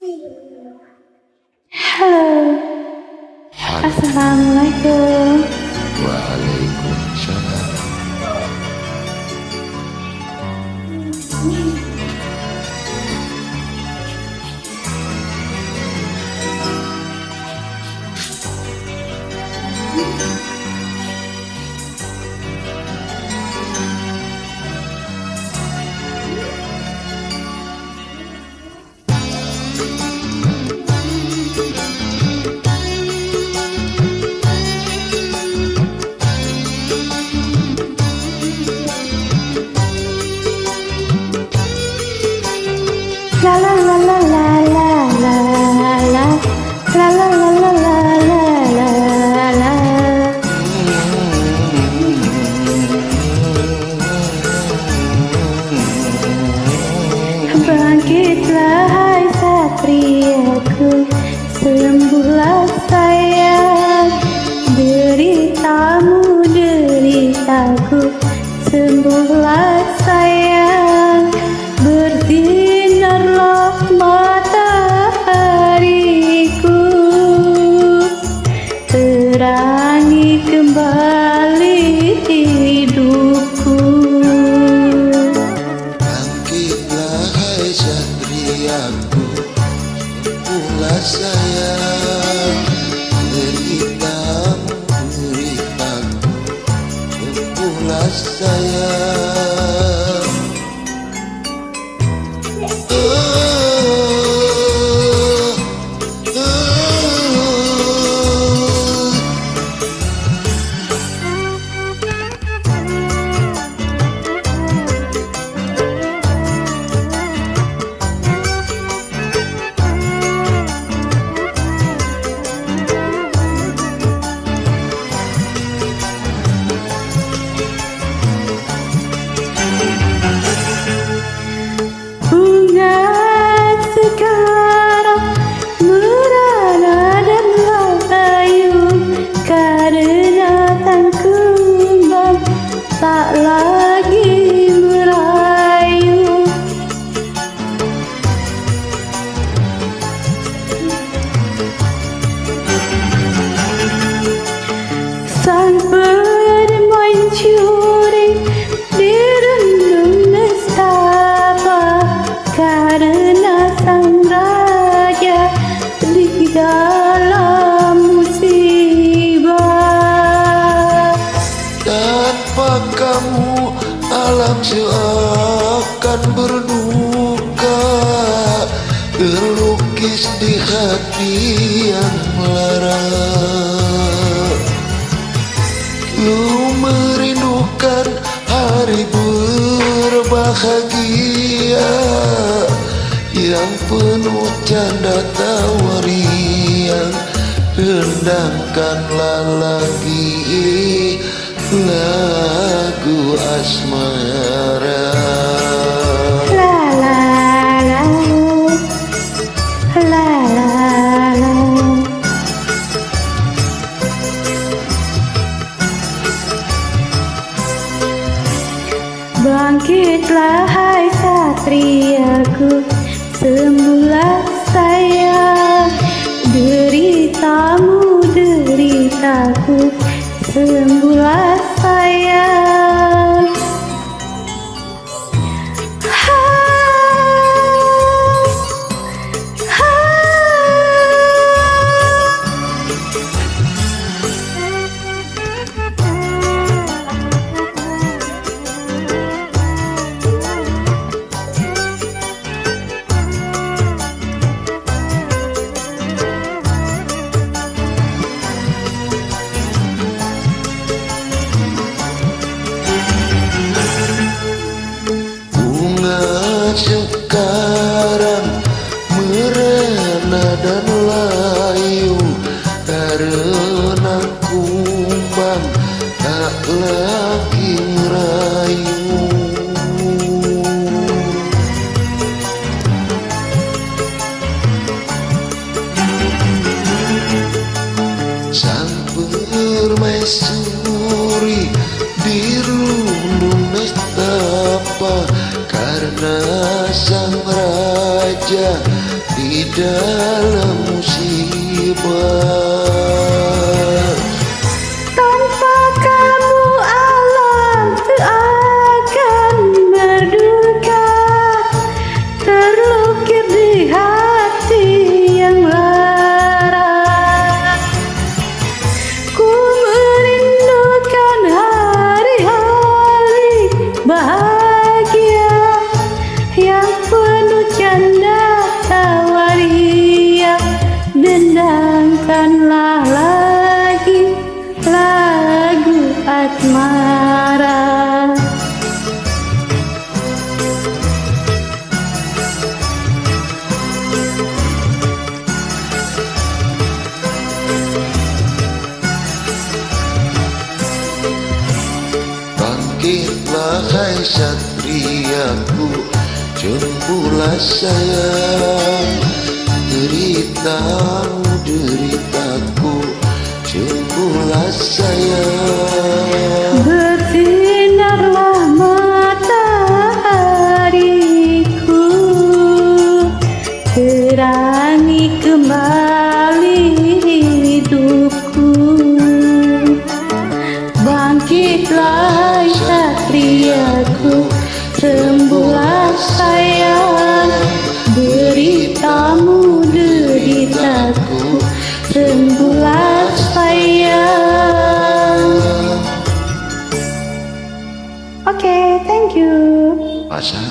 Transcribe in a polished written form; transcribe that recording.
Halo. Assalamualaikum. Waalaikumsalam. La la la la la la la la la la la la la la la. Bangkitlah hai satriaku, sembuhlah sayang, deritamu deritaku, sembuhlah sayang, bersinarlah matahariku, terangi kembali hidupku. Bangkitlah hai satriaku, sembuhlah sayang, deritamu deritaku, sembuhlah sayang. Bunga sekarang merana dan layu, karena tan kembang tak lagi merayu. Sang mencuri di rendung nestapa, karena sang raja di dalam musibah. Tanpa kamu alam seakan berduka, terlukis di hati yang lara. Ku merindukan hari berbahagia yang penuh canda tawa riang. Rendangkanlah lagi lagu asmara. La la la, la la la. Bangkitlah hai satriaku, sembuhlah sayang, deritamu deritaku, sembuhlah sayang. Ha, ha. Sekarang merana dan layu, karena kumbang tak lagi merayu. Sang permaisuri di rundung nestapa, karena sang raja di dalam musibah. Tanpa kamu alam akan berduka, terlukir di hati yang lara. Ku merindukan hari-hari bahagia yang penuh canda tawaria. Dendangkanlah lagi lagu asmara. Bangkitlah hai satriaku, jemputlah sayang. Deritamu deritaku, jemputlah sayang. Bersinarlah matahariku, terangi kembali hidupku. Bangkitlah satriaku, sembuhlah sayang. Deritamu deritaku, sembuhlah sayang. Oke, thank you. Masa